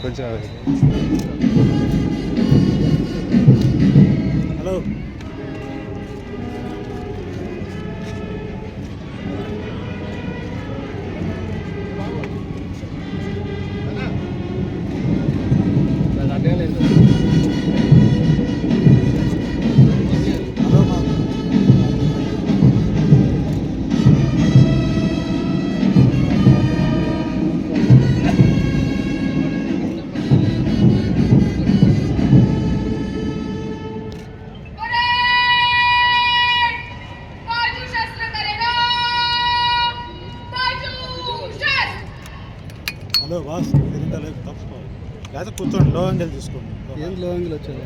కొంచెం hello hello boss తప్పు లేదా కూర్చోండి లో యాంగిల్ తీసుకోండి. ఏం లో యాంగిల్ వచ్చారు?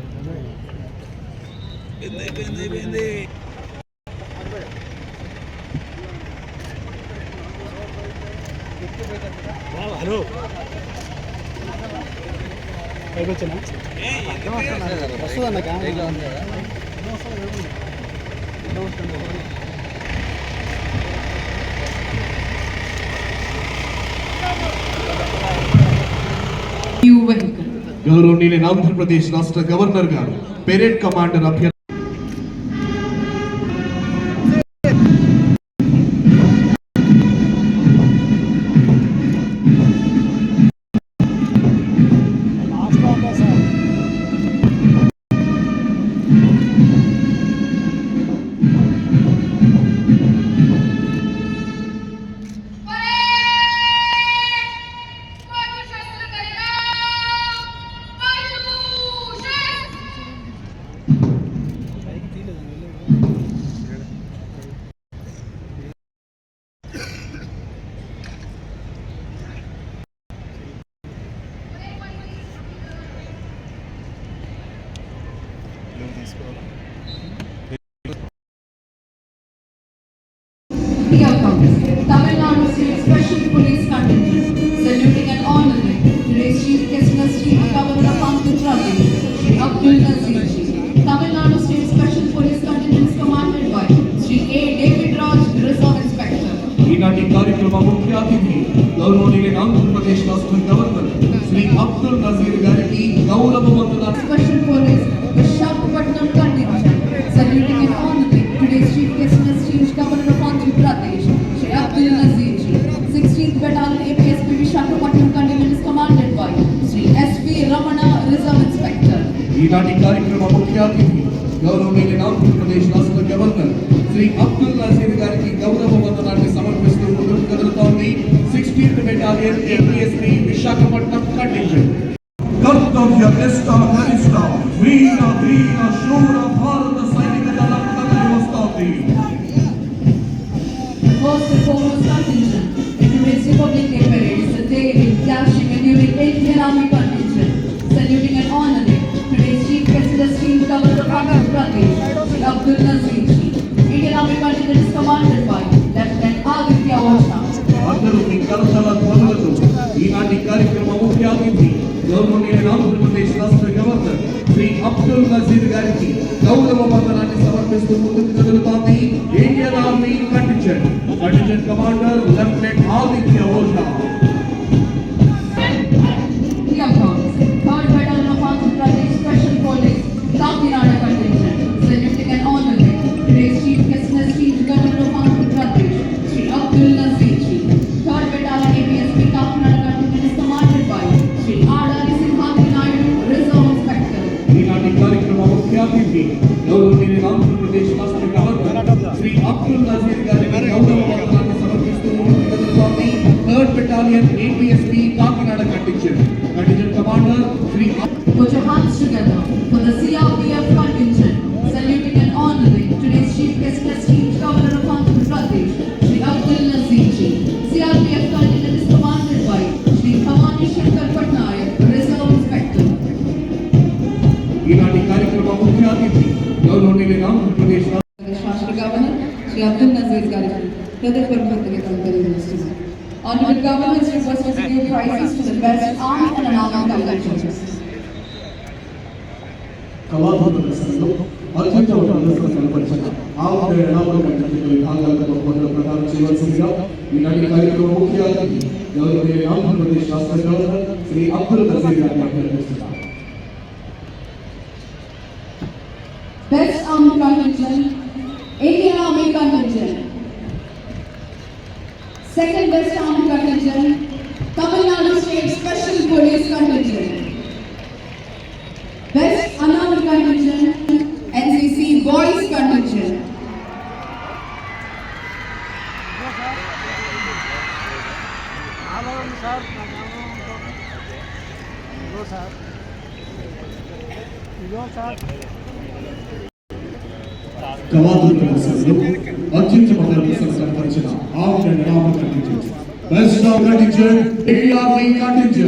హలో పైకి వచ్చానా వస్తుందన్న గౌరవనీయులైన ఆంధ్రప్రదేశ్ రాష్ట్ర గవర్నర్ గారు పెరేడ్ కమాండర్ అభ్యర్థి Tamil Nadu State Special Police Contingent, saluting and honoring today's Chief Guest Ministry of Governor of Andhra Pradesh, Shri Abdul Nazir Ji. Tamil Nadu State Special Police Contingent is commanded by Shri A. David Raj, Reserve Inspector. ఈనాటి కార్యక్రమ ముఖ్య అతిథి గౌరవనీయులైన ఆంధ్రప్రదేశ్ రాష్ట్ర governor Shri Abdul Nazir గారికి గౌరవ వందనాలు. Special Police Vishakhapatnam Contingent, saluting and honoring today's Chief Guest Ministry of Governor of Andhra Pradesh, Shri Abdul Nazir Ji. 16th Battalion APSP Vishakhapatnam Contingent is commanded by Shri S.V. Ramana, Reserve Inspector. ఈనాటి కార్యక్రమ ముఖ్య అతిథి గౌరవనీయులైన ఆంధ్రప్రదేశ్ రాష్ట్ర governor Shri Abdul Nazir గారికి గౌరవ వందనాన్ని సమర్పిస్తూ ముందుకు కదులుతోంది 16th Battalion APSP Visakhapatnam contingent. కర్తవ్య నిష్ఠ గరిష్ట వీర వీర శూర భారత సైనిక దళం కదిలి వస్తోంది. First and foremost contingent in today's Republic Day parade is the day in clashing and during Indian Army contingent, saluting and honoring today's Chief Guest Ministry of Governor of Andhra Pradesh, Shri Abdul Nazir Ji. Indian Army contingent is commanded by Lieutenant Aditya Osha. అందరూ మీ కరతాళ ధ్వనులతో ఈనాటి కార్యక్రమ ముఖ్య అతిథి గౌరవనీయులైన ఆంధ్రప్రదేశ్ రాష్ట్ర governor Shri Abdul Nazir గారికి గౌరవ వందనాన్ని సమర్పిస్తూ ముందుకు కదులుతోంది Indian army contingent commander lieutenant Aditya Osha. Third Battalion of Andhra Pradesh Special Police Kakinada Contingent, saluting and honoring today's Chief Guest Ministry of Governor of Andhra Pradesh, Shri Abdul Nazir Ji. Third Battalion APSP Kakinada Contingent is commanded by Shri R.R. Simhadri Naidu, Reserve Inspector. ఈనాటి కార్యక్రమ ముఖ్య అతిథి గౌరవనీయులైన ఆంధ్రప్రదేశ్ రాష్ట్ర governor Shri Abdul Nazir గారికి గౌరవ వందనాన్ని సమర్పిస్తూ ముందుకు కదులుతోంది third battalion APSP Kakinada contingent commander Shri. Put your hands together for the CRPF contingent, saluting and honoring today's Chief Guest Ministry of Governor of Andhra Pradesh, Shri Abdul Nazir Ji. CRPF contingent is commanded by Shri Bhavani Shankar Patnaik, Reserve Inspector. ఈనాటి కార్యక్రమ ముఖ్య అతిథి గౌరవనీయులైన ఆంధ్రప్రదేశ్ రాష్ట్ర governor Shri Abdul Nazir గారికి హృదయపూర్వకంగా తెలియజేస్తున్నాను. Honorable Governor is requested to give prizes to the best armed and unarmed contingents. కళాత్మక ప్రదర్శనలో అత్యుత్తమ ప్రదర్శన కనపరిచిన ఆవుల ఎనామల కంటెంట్ల విభాగాలకు బహుమతులు ప్రదానం చేయవలసిందిగా ఈనాటి కార్యక్రమం ముఖ్య అతిథి గౌరవనీయ ఆంధ్రప్రదేశ్ రాష్ట్ర గవర్నర్ శ్రీ అబ్దుల్ నజీర్ గారిని అభ్యర్థిస్తున్నారు. Best Armed Contingent, Indian Army Contingent. Second Best Armed Contingent, Tamil Nadu State Special Police Contingent. Best Unarmed Contingent, NCC Boys Contingent. కళాత్మక ప్రదర్శనలో అత్యుత్తమ ప్రదర్శన కనపరిచిన ఆవుల ఎనామల content best of content ARI content.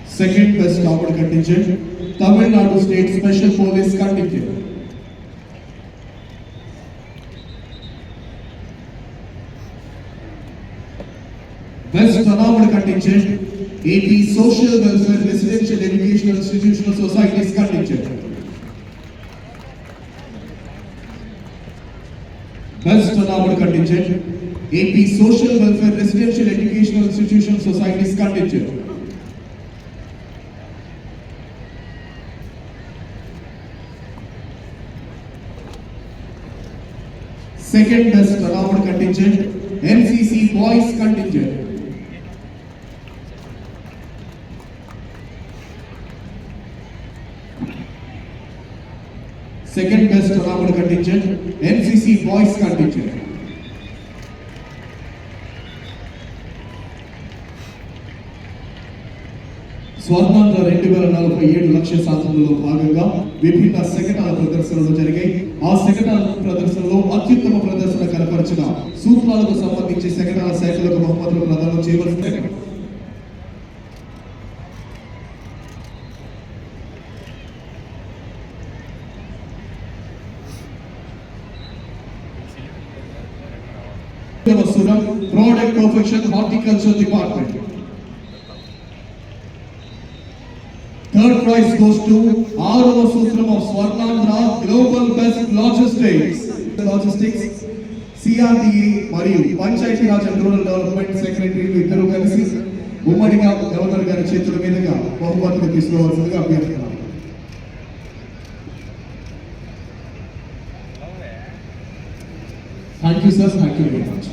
Second best armed contingent, Tamil Nadu State Special Police Contingent. Best unarmed contingent, AP Social Welfare Residential Educational Institutional Societies Contingent. Best unarmed contingent, AP Social Welfare Residential Educational Institutional Societies Contingent. Second best unarmed contingent, NCC Boys Contingent. Second best unarmed contingent, NCC Boys Contingent. Swarnandhra 2047 లక్ష్య సాధనలో భాగంగా విభిన్న శకటాల ప్రదర్శనలు జరిగాయి. ఆ శకటాల ప్రదర్శనలో అత్యుత్తమ ప్రదర్శన కనపరిచిన సూత్రాలకు సంబంధించి శకటాల శాఖలకు బహుమతులు ప్రదానం చేయవలసింది. Product Perfection Horticulture Department. Third prize goes to Arava Sutram of Swarnandhra Global Best Logistics, CRDA మరియు Panchayati Raj and rural development సెక్రటరీలు ఇద్దరు కలిసి ఉమ్మడిగా గవర్నర్ గారి చేతుల మీదుగా బహుమతులు తీసుకోవాల్సిందిగా అభ్యర్థిస్తున్నాను. Thank you sir, thank you very much.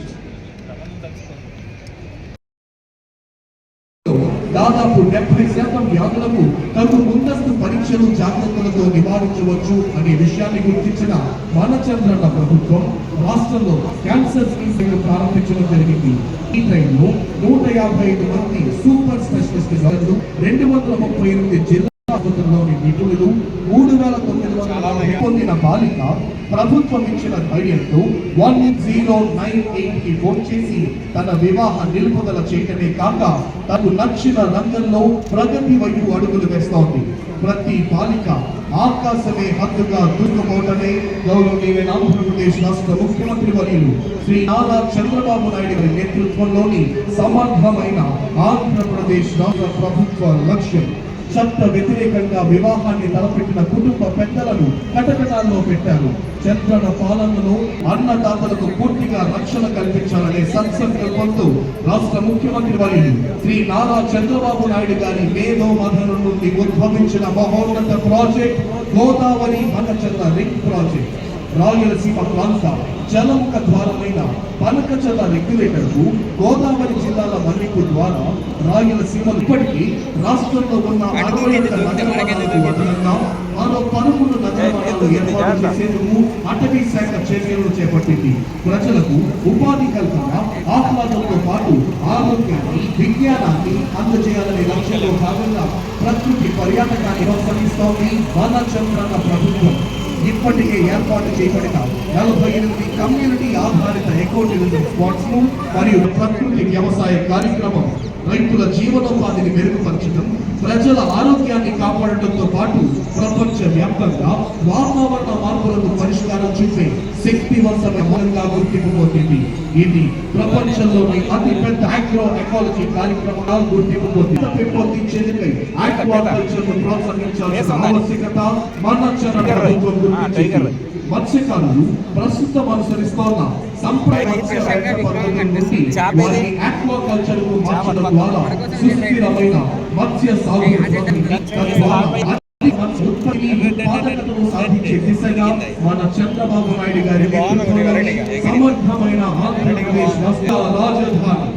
దాదాపు 70% వ్యాధులకు తగు ముందస్తు పరీక్షలు జాగ్రత్తలతో నివారించవచ్చు అనే విషయాన్ని గుర్తించిన మన చంద్రన్న ప్రభుత్వం రాష్ట్రంలో క్యాన్సర్ స్క్రీనింగ్ ప్రారంభించడం జరిగింది. ఈ ట్రైన్లో 155 మంది సూపర్ స్పెషలిస్ట్ డాక్టర్లు, 238 జిల్లా ఆసుపత్రుల్లోని నిపుణులు, 3,900 పొందిన బాలిక ప్రభుత్వం ఇచ్చిన ధైర్యంతో 1098 కి ఫోన్ చేసి తన వివాహ నిలుపుదల చేయటమే కాక తనకు నచ్చిన రంగంలో ప్రగతి వైపు అడుగులు వేస్తోంది. ప్రతి బాలిక ఆకాశమే హద్దుగా దూసుకుపోవటమే గౌరవనీయ ఆంధ్రప్రదేశ్ రాష్ట్ర ముఖ్యమంత్రి వర్యులు శ్రీ నారా చంద్రబాబు నాయుడు గారి నేతృత్వంలోని సమర్థమైన ఆంధ్రప్రదేశ్ రాష్ట్ర ప్రభుత్వ లక్ష్యం. చట్ట వ్యతిరేకంగా వివాహాన్ని తలపెట్టిన కుటుంబ పెద్దలను కటకటాల్లో పెట్టారు. చంద్రన పాలనలో అన్నదాతలకు పూర్తిగా రక్షణ కల్పించాలనే సత్సంకల్పంతో రాష్ట్ర ముఖ్యమంత్రి వర్యులు శ్రీ నారా చంద్రబాబు నాయుడు గారి మేధో మథనం నుండి ఉద్భవించిన మహోన్నత ప్రాజెక్ట్ గోదావరి మనచల్ల రింగ్ ప్రాజెక్ట్. రాయలసీమ ప్రాంత జలముఖ ద్వారమైన పనకచల రెగ్యులేటర్ కు గోదావరి జిల్లాల మన్నికు ద్వారా రాయలసీమ ఇప్పటికీ రాష్ట్రంలో ఉన్న 61 నగరాలకు అదనంగా మరో 11 నగరాలను ఏర్పాటు చేసేందుకు అటవీ శాఖ చర్యలు చేపట్టింది. ప్రజలకు ఉపాధి కల్పన, ఆహ్లాదంతో పాటు ఆరోగ్యాన్ని, విజ్ఞానాన్ని అందజేయాలనే లక్ష్యంలో భాగంగా ప్రకృతి పర్యాటకాన్ని ప్రోత్సహిస్తోంది మన చంద్రన్న ప్రభుత్వం. ఇప్పటికే ఏర్పాటు చేయబడిన 48 కమ్యూనిటీ ఆధారిత ఎకో టూరిజం స్పాట్స్ మరియు ప్రకృతి వ్యవసాయ కార్యక్రమం రైతుల జీవనోపాధిని మెరుగుపరచడం, ప్రజల ఆరోగ్యాన్ని కాపాడటంతో పాటు ప్రపంచ వ్యాప్తంగా వాతావరణ మార్పులకు పరిష్కారం చూపే శక్తివంతమైన మూలంగా గుర్తింపు పొందింది. ఇది ప్రపంచంలోని అతి పెద్ద ఆగ్రో ఎకాలజీ కార్యక్రమంగా గుర్తింపు పొందింది. పెంపొందించేందుకై ఆక్వాకల్చర్ ను ప్రోత్సహించాల్సిన ఆవశ్యకత మన చరణ ప్రభుత్వం గుర్తించింది. మత్స్యకారులు ప్రస్తుతం అనుసరిస్తోన్న సంప్రదాయ వారిని ఆక్వాకల్చర్ కు మార్చడం ద్వారా సుస్థిరమైన మత్స్య సాగు ఉత్పాదకతను సాధించే దిశగా మన చంద్రబాబు నాయుడు గారి నేతృత్వంలోని సమర్థమైన ఆంధ్రప్రదేశ్ రాష్ట్ర రాజధాని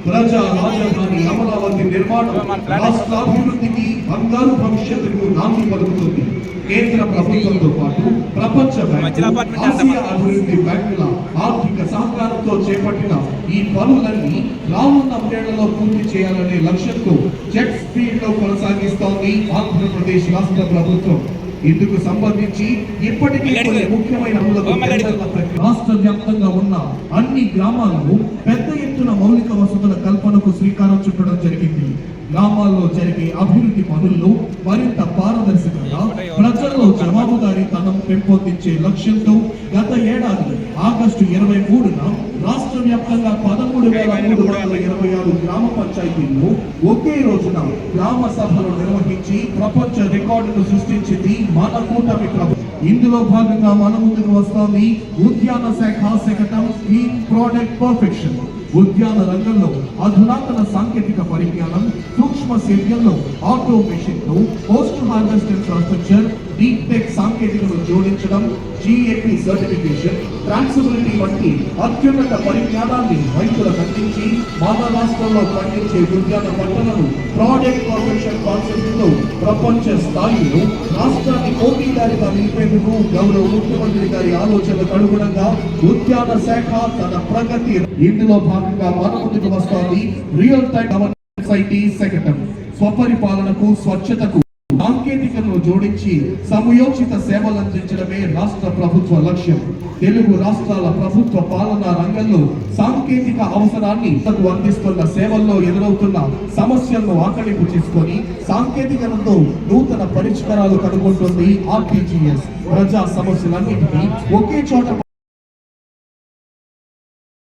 ప్రజా రాజధాని అమరావతి నిర్మాణం రాష్ట్ర అభివృద్ధికి బంగారు భవిష్యత్తుకు నాంది పలుకుతుంది. కేంద్ర ప్రభుత్వంతో పాటు ప్రపంచ బ్యాంకు, ఆసియా అభివృద్ధి బ్యాంకుల ఆర్థిక సహకారంతో చేపట్టిన ఈ పనులన్నీ రానున్న 3 ఏళ్లలో పూర్తి చేయాలనే లక్ష్యంతో జెట్ స్పీడ్ లో కొనసాగిస్తోంది ఆంధ్రప్రదేశ్ రాష్ట్ర ప్రభుత్వం. ఇందుకు సంబంధించి ఇప్పటికే కొన్ని ముఖ్యమైన రాష్ట్ర వ్యాప్తంగా ఉన్న అన్ని గ్రామాల్లో పెద్ద ఎత్తున మౌలిక వసతుల కల్పనకు శ్రీకారం చుట్టడం జరిగింది. గ్రామాల్లో జరిగే అభివృద్ధి పనుల్లో మరింత పారదర్శకంగా ప్రజల్లో జవాబుదారీతనం పెంపొందించే లక్ష్యంతో గత ఏడాది ఆగస్టు 23న రాష్ట్ర వ్యాప్తంగా 13,326 గ్రామ పంచాయతీల్లో ఒకే రోజున గ్రామ సభలు నిర్వహించి ప్రపంచ రికార్డును సృష్టించింది మన కూటమి ప్రభుత్వం. ఇందులో భాగంగా మన ముందుకు వస్తోంది ఉద్యాన శాఖ శకటం క్లీన్ ప్రోడక్ట్ పర్ఫెక్షన్. ఉద్యాన రంగంలో అధునాతన సాంకేతిక పరిజ్ఞానం, సూక్ష్మ సేద్యంలో ఆటోమేషన్ ను, post harvest infrastructure, deep tech సాంకేతికను జోడించడం, జిఏపి సర్టిఫికేషన్, ట్రాన్సిబిలిటీ వంటి అత్యున్నత పరిజ్ఞానాన్ని రైతులకు అందించి మన రాష్ట్రంలో పండించే ఉద్యాన పంటలను ప్రోడక్ట్ పర్ఫెక్షన్ కాన్సెప్ట్ తో ప్రపంచ స్థాయిలో రాష్ట్రాన్ని పోటీదారిగా నిలిపేందుకు గౌరవ ముఖ్యమంత్రి గారి ఆలోచనలకు అనుగుణంగా ఉద్యాన శాఖ తన ప్రగతి. ఇందులో భాగంగా మన ముందుకు వస్తోంది రియల్ టైమ్ గవర్నెన్స్ ఐటీ శకటం. స్వపరిపాలనకు, స్వచ్ఛతకు సాంకేతికతను జోడించి సమయోచిత సేవలు అందించడమే రాష్ట్ర ప్రభుత్వ లక్ష్యం. తెలుగు రాష్ట్రాల ప్రభుత్వ పాలనా రంగంలో సాంకేతిక అవసరాన్ని అందిస్తున్న సేవల్లో ఎదురవుతున్న సమస్యలను ఆకలింపు చేసుకొని సాంకేతికతతో నూతన పరిష్కారాలు కనుగొంటుంది ఆర్టీజీఎస్. ప్రజా సమస్యలన్నింటినీ ఒకే చోట